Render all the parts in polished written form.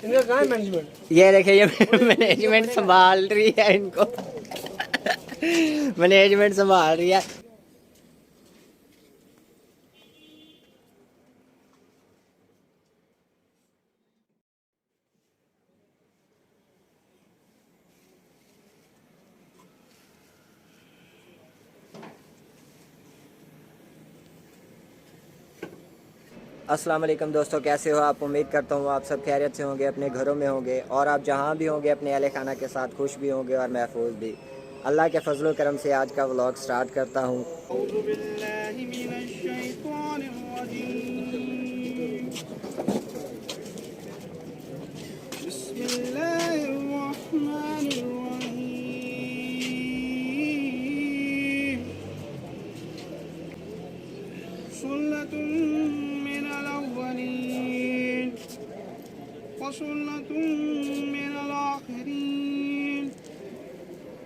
इनका कहाँ है मैनेजमेंट? ये देखिए ये मैनेजमेंट संभाल रही है इनको। मैनेजमेंट संभाल रही है। अस्सलाम वालेकुम दोस्तों, कैसे हो आप? उम्मीद करता हूँ आप सब खैरियत से होंगे, अपने घरों में होंगे और आप जहाँ भी होंगे अपने अहले खाना के साथ खुश भी होंगे और महफूज भी। अल्लाह के फजल करम से आज का व्लॉग स्टार्ट करता हूँ।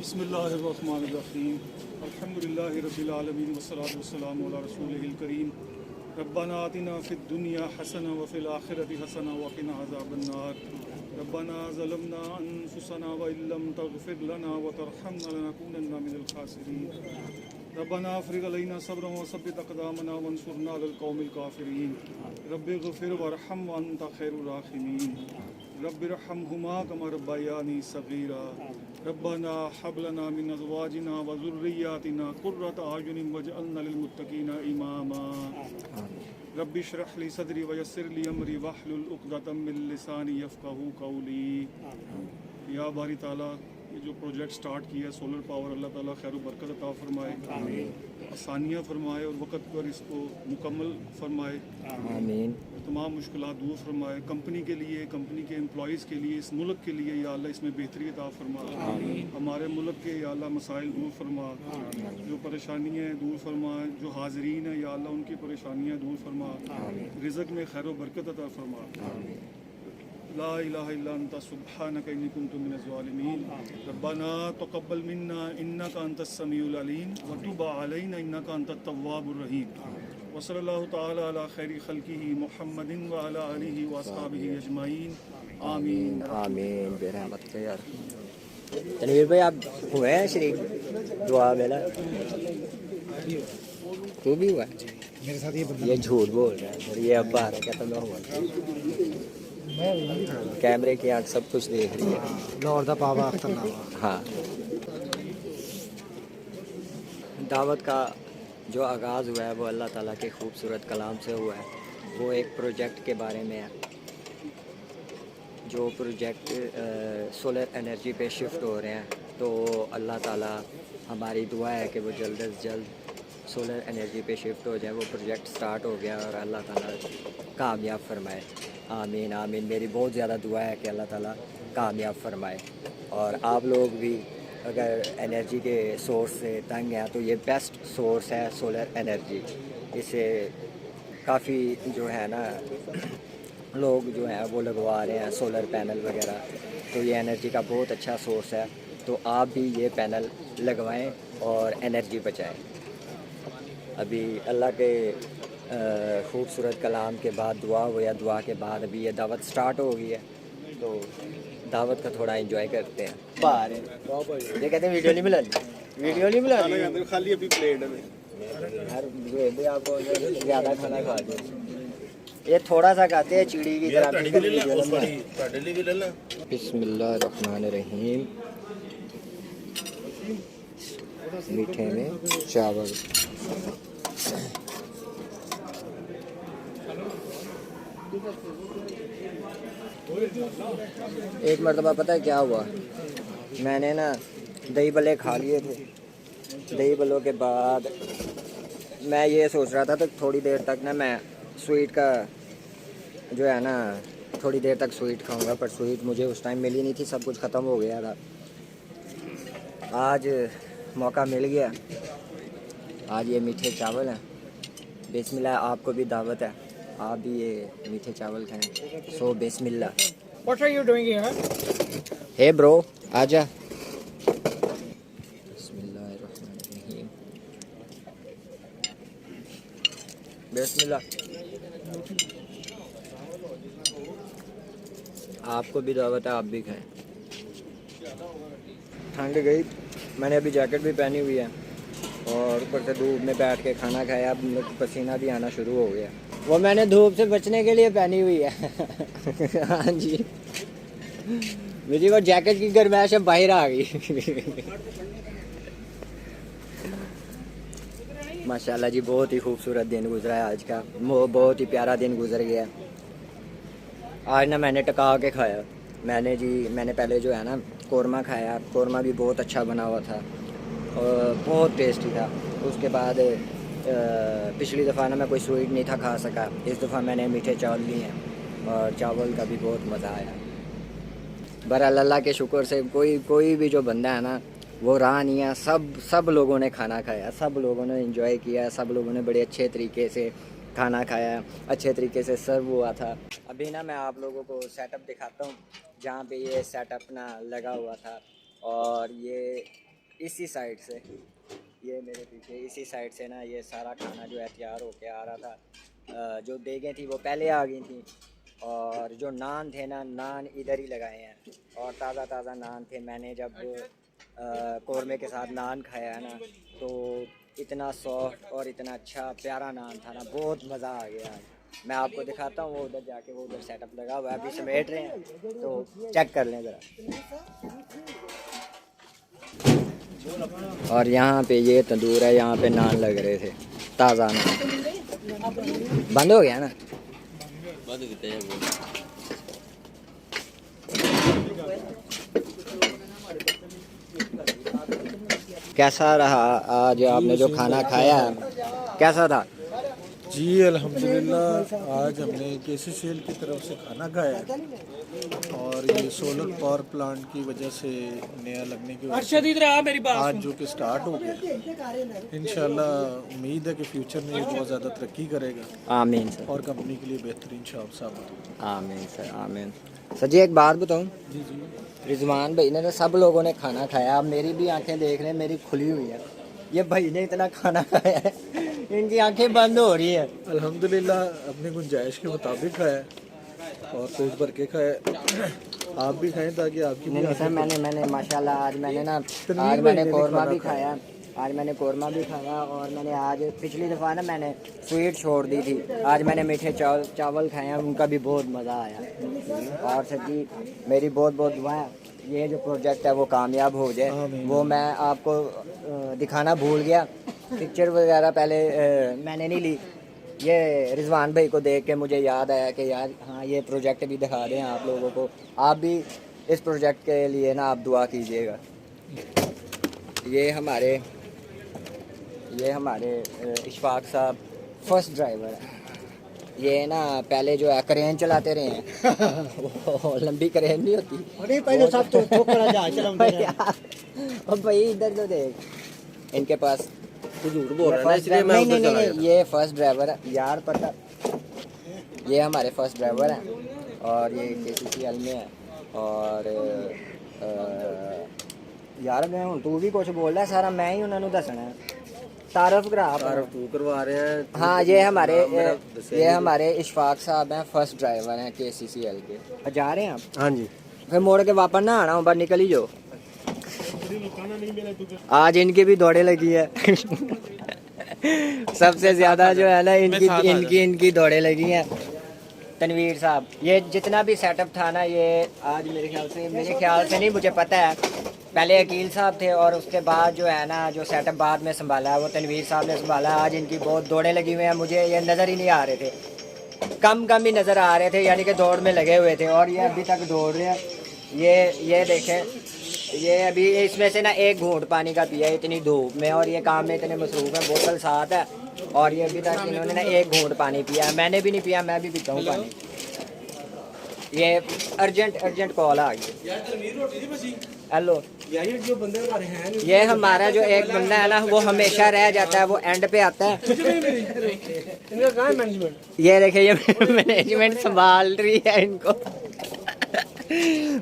बिस्मिल्लाहिर्रहमानिर्रहीम अल्हम्दुलिल्लाहि रब्बिल आलमीन वस्सलातु वस्सलामु अला रसूलिहिल करीम रब्बना आतिना फिद दुनिया हसना व फिल आखिरति हसना व क़िना अज़ाबन्नार रब्बना ज़लमना अनफुसना व इल्लम तग़फिर लना व तरहमना लनकूनन्ना मिनल ख़ासिरीन रब्बना अफ़रिग़ अलैना सब्रन व सब्बित अक़दामना वंसुरना अलल क़ौमिल काफ़िरीन रब्बिग़फिर वरहम व अंत खैरुर राहिमीन रब्बिरहमहुमा कमा रब्बयानी सग़ीरा रब्बना हब लना मिन अज़वाजिना व ज़ुर्रिय्यातिना क़ुर्रत अयुनिन वजअलना लिलमुत्तक़ीना इमामा रब्बि इश्रह ली सदरी व यस्सिर ली अमरी वहलुल उक़दतम मिन लिसानी यफ़क़हू क़ौली। या बारी ताला ये जो प्रोजेक्ट स्टार्ट किया है सोलर पावर, अल्लाह ताला खैर बरकत अता फरमाए, आसानियाँ फरमाए और वक़्त पर इसको मुकम्मल फरमाए, आमीन। तमाम मुश्किलात दूर फरमाए। कंपनी के लिए, कंपनी के एम्प्लॉइज़ के लिए, इस मुल्क के लिए या अल्लाह इसमें बेहतरी अता फरमा। हमारे मुल्क के या अल्लाह मसाइल दूर फरमा, जो परेशानियाँ दूर फरमा, जो हाज़रीन है या अल्लाह उनकी परेशानियाँ दूर फरमा, रिज़्क़ में खैर बरकत अता फरमा। ला इलाहा इल्ला अंता सुब्हानका इन्नी कुन्तु मिनज़ ज़ालिमीन रब्बना तक़ब्बल मिन्ना इन्नका अंतस समीउल अलीम व तुब अलैना इन्नका अंतत तव्वाबुर रहीम व सल्लल्लाहु तआला अला खैरि खल्क़िही मुहम्मदिन व अला आलिहि व अस्हाबिही अजमाइन आमीन आमीन बेरहमत के यार। तनवीर भाई आप हुए हैं शरीक दुआ मेला? तू भी हुआ है? मेरे साथ ये झूठ बोल रहा है और ये अब बाहर है, कहता मैं हुआ। कैमरे की आँख सब कुछ देख रही है। लाहौर दा पावा अख्तरनामा। हाँ, दावत का जो आगाज़ हुआ है वो अल्लाह ताला के खूबसूरत कलाम से हुआ है। वो एक प्रोजेक्ट के बारे में है, जो प्रोजेक्ट सोलर एनर्जी पे शिफ्ट हो रहे हैं। तो अल्लाह ताला हमारी दुआ है कि वो जल्द से जल्द सोलर एनर्जी पे शिफ्ट हो जाए। वो प्रोजेक्ट स्टार्ट हो गया और अल्लाह ताला कामयाब फरमाए। आमीन आमीन। मेरी बहुत ज़्यादा दुआ है कि अल्लाह ताला कामयाब फरमाए। और आप लोग भी अगर एनर्जी के सोर्स से तंग हैं तो ये बेस्ट सोर्स है सोलर एनर्जी। इससे काफ़ी जो है ना लोग जो हैं वो लगवा रहे हैं सोलर पैनल वगैरह, तो ये एनर्जी का बहुत अच्छा सोर्स है। तो आप भी ये पैनल लगवाएं और एनर्जी बचाएं। अभी अल्लाह के खूबसूरत कलाम के बाद दुआ हो या दुआ के बाद अभी ये दावत स्टार्ट हो गई है, तो दावत का थोड़ा एंजॉय करते हैं। बाहर ये कहते हैं वीडियो नहीं मिला, वीडियो नहीं मिला खाली अभी प्लेट है यार। भी आपको ज़्यादा खाना खा दिया, ये थोड़ा सा खाते हैं चिड़ी की तरह। बिस्मिल्लाहिर्रहमानिर्रहीम। मीठे में चावल। एक मरतबा पता है क्या हुआ, मैंने ना दही भल्ले खा लिए थे। दही भल्लों के बाद मैं ये सोच रहा था तो थोड़ी देर तक ना मैं स्वीट का जो है ना थोड़ी देर तक स्वीट खाऊंगा, पर स्वीट मुझे उस टाइम मिली नहीं थी, सब कुछ ख़त्म हो गया था। आज मौका मिल गया, आज ये मीठे चावल हैं। बिस्मिल्लाह, आपको भी दावत है, आप भी ये मीठे चावल खाएं। सो बिस्मिल्लाह। What are you doing here? Hey bro, आजा। बिस्मिल्लाहिर्रहमानिर्रहीम। बिस्मिल्लाह। आपको भी दावत है, आप भी खाएं। ठंड गई, मैंने अभी जैकेट भी पहनी हुई है और ऊपर से धूप में बैठ के खाना खाया, अब मेरे को पसीना भी आना शुरू हो गया। वो मैंने धूप से बचने के लिए पहनी हुई है। हाँ जी, मुझे वो जैकेट की गर्माइश अब बाहर आ गई। माशाल्लाह जी, बहुत ही खूबसूरत दिन गुजरा है आज का, बहुत ही प्यारा दिन गुजर गया। आज ना मैंने टका के खाया। मैंने पहले जो है ना कोरमा खाया, कोरमा भी बहुत अच्छा बना हुआ था और बहुत टेस्टी था। उसके बाद पिछली दफ़ा ना मैं कोई स्वीट नहीं था खा सका, इस दफ़ा मैंने मीठे चावल लिए हैं और चावल का भी बहुत मज़ा आया। बहरहाल अल्लाह के शुक्र से कोई भी जो बंदा है ना वो रहा नहीं है, सब लोगों ने खाना खाया, सब लोगों ने एंजॉय किया, सब लोगों ने बड़े अच्छे तरीके से खाना खाया, अच्छे तरीके से सर्व हुआ था। अभी ना मैं आप लोगों को सेटअप दिखाता हूँ जहाँ पे ये सेटअप ना लगा हुआ था, और ये इसी साइड से, ये मेरे पीछे इसी साइड से ना ये सारा खाना जो है तैयार होके आ रहा था। जो देगें थी वो पहले आ गई थी, और जो नान थे ना, नान इधर ही लगाए हैं और ताज़ा नान थे। मैंने जब कोरमे के साथ नान खाया है ना तो इतना सॉफ्ट और इतना अच्छा प्यारा नान था ना, बहुत मज़ा आ गया। मैं आपको दिखाता हूँ, वो उधर जाके वो उधर सेटअप लगा हुआ है, अभी समेट रहे हैं, तो चेक कर लें ज़रा। और यहाँ पे ये तंदूर है, यहाँ पे नान लग रहे थे, ताज़ा नान। बंद हो गया ना? बंद कितने हैं वो? कैसा रहा आज आपने जो खाना खाया, कैसा था? जी अल्हम्दुलिल्लाह, आज हमने KCCL की तरफ से खाना खाया और ये सोलर पावर प्लांट की वजह से नया लगने की वजह से आज जो कि स्टार्ट हो गया। इंशाल्लाह उम्मीद है कि फ्यूचर में ये बहुत ज़्यादा तरक्की करेगा। आमीन सर। और कंपनी के लिए बेहतरीन साबित होगा। आमीन सर, आमीन। सर जी एक बात बताऊँ, जी जी, रिजवान भाई ने सब लोगों ने खाना खाया, अब मेरी भी आंखें देख रहे हैं, मेरी खुली हुई है। ये भाई ने इतना खाना खाया है, इनकी आंखें बंद हो रही है। अल्हम्दुलिल्लाह अपनी गुंजाइश के मुताबिक खाया और पेट भर के खाया। आप भी खाएं ताकि आपकी भी नहीं सर, मैंने माशाल्लाह आज मैंने कोरमा भी खाया, आज मैंने कोरमा भी खाया, और मैंने आज पिछली दफ़ा ना मैंने स्वीट छोड़ दी थी, आज मैंने मीठे चावल खाए हैं, उनका भी बहुत मज़ा आया। और सर जी मेरी बहुत दुआ है ये जो प्रोजेक्ट है वो कामयाब हो जाए। वो मैं आपको दिखाना भूल गया, पिक्चर वगैरह पहले मैंने नहीं ली, ये रिजवान भाई को देख के मुझे याद आया कि यार हाँ ये प्रोजेक्ट भी दिखा दें आप लोगों को। आप भी इस प्रोजेक्ट के लिए ना आप दुआ कीजिएगा। ये हमारे इशफाक साहब फर्स्ट ड्राइवर है। ये ना पहले जो है क्रेन चलाते रहे हैं। वो लंबी क्रेन नहीं होती, अरे पहले सब तो छोकरा जहाज चलाते हैं। अब भाई इधर तो देख, इनके पास तो झूठ बोल रहा है इसलिए मैं उधर चला गया। ये फर्स्ट ड्राइवर है यार, पता ये हमारे फर्स्ट ड्राइवर हैं और ये KCCL में है। और यार मैं हूँ तू भी कुछ बोल रहा है, सारा मैं ही उन्होंने दसना है। तारफ तू करवा रहे हैं। हाँ ये हमारे इशफाक साहब हैं, फर्स्ट ड्राइवर हैं KCCL के। जा रहे हैं आप? हाँ जी। फिर मोड़ के वापस ना आना, बाहर निकल ही जाओ। आज इनकी भी दौड़े लगी है। सबसे ज्यादा जो है ना इनकी दौड़े लगी हैं। तनवीर साहब, ये जितना भी सेटअप था ना, ये आज मेरे ख्याल से नहीं, मुझे पता है पहले अकील साहब थे और उसके बाद जो है ना जो सेटअप बाद में संभाला है वो तनवीर साहब ने संभाला। आज इनकी बहुत दौड़े लगी हुई हैं, मुझे ये नज़र ही नहीं आ रहे थे, कम ही नज़र आ रहे थे, यानी कि दौड़ में लगे हुए थे और ये अभी तक दौड़ रहे हैं। ये देखें, ये अभी इसमें से ना एक घूंट पानी का पिया है इतनी धूप में, और ये काम में इतने मसरूफ़ हैं, बोतल साथ है और ये अभी तक इन्होंने ना एक घूंट पानी पिया है। मैंने भी नहीं पिया, मैं भी पीता हूँ पानी। ये अर्जेंट कॉल आ गई। हेलो, ये हमारा जो एक बंदा है ना वो हमेशा रह जाता है, वो एंड पे आता है। ये देखिए, ये मैनेजमेंट संभाल रही है इनको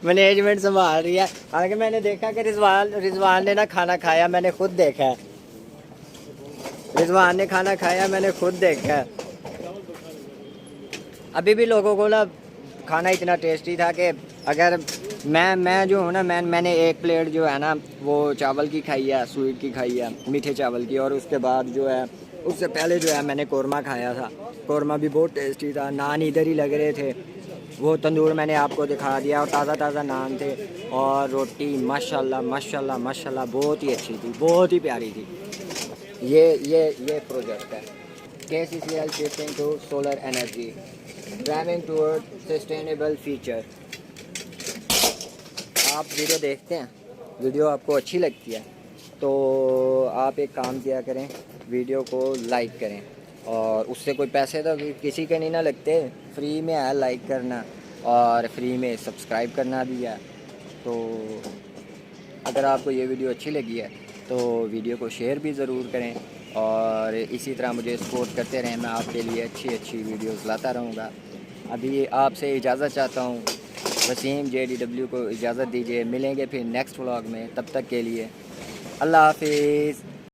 मैनेजमेंट संभाल रही है। हालांकि मैंने देखा कि रिजवान ने ना खाना खाया, मैंने खुद देखा है, रिजवान ने खाना खाया, मैंने खुद देखा है। अभी भी लोगों को ना खाना इतना टेस्टी था कि अगर मैं जो हूँ ना, मैंने एक प्लेट जो है ना वो चावल की खाई है, स्वीट की खाई है, मीठे चावल की, और उसके बाद जो है उससे पहले जो है मैंने कौरमा खाया था। कौरमा भी बहुत टेस्टी था, नान इधर ही लग रहे थे, वो तंदूर मैंने आपको दिखा दिया, और ताज़ा नान थे, और रोटी माशाल्लाह बहुत ही अच्छी थी, बहुत ही प्यारी थी। ये प्रोजेक्ट है KCCL shifting to solar energy, driving toward sustainable future। आप वीडियो देखते हैं, वीडियो आपको अच्छी लगती है तो आप एक काम किया करें, वीडियो को लाइक करें, और उससे कोई पैसे तो किसी के नहीं ना लगते, फ्री में है लाइक करना और फ्री में सब्सक्राइब करना भी है। तो अगर आपको ये वीडियो अच्छी लगी है तो वीडियो को शेयर भी ज़रूर करें, और इसी तरह मुझे सपोर्ट करते रहें, मैं आपके लिए अच्छी वीडियोस लाता रहूँगा। अभी आपसे इजाज़त चाहता हूँ, वसीम JDW को इजाज़त दीजिए। मिलेंगे फिर नेक्स्ट व्लॉग में, तब तक के लिए अल्लाह हाफिज़।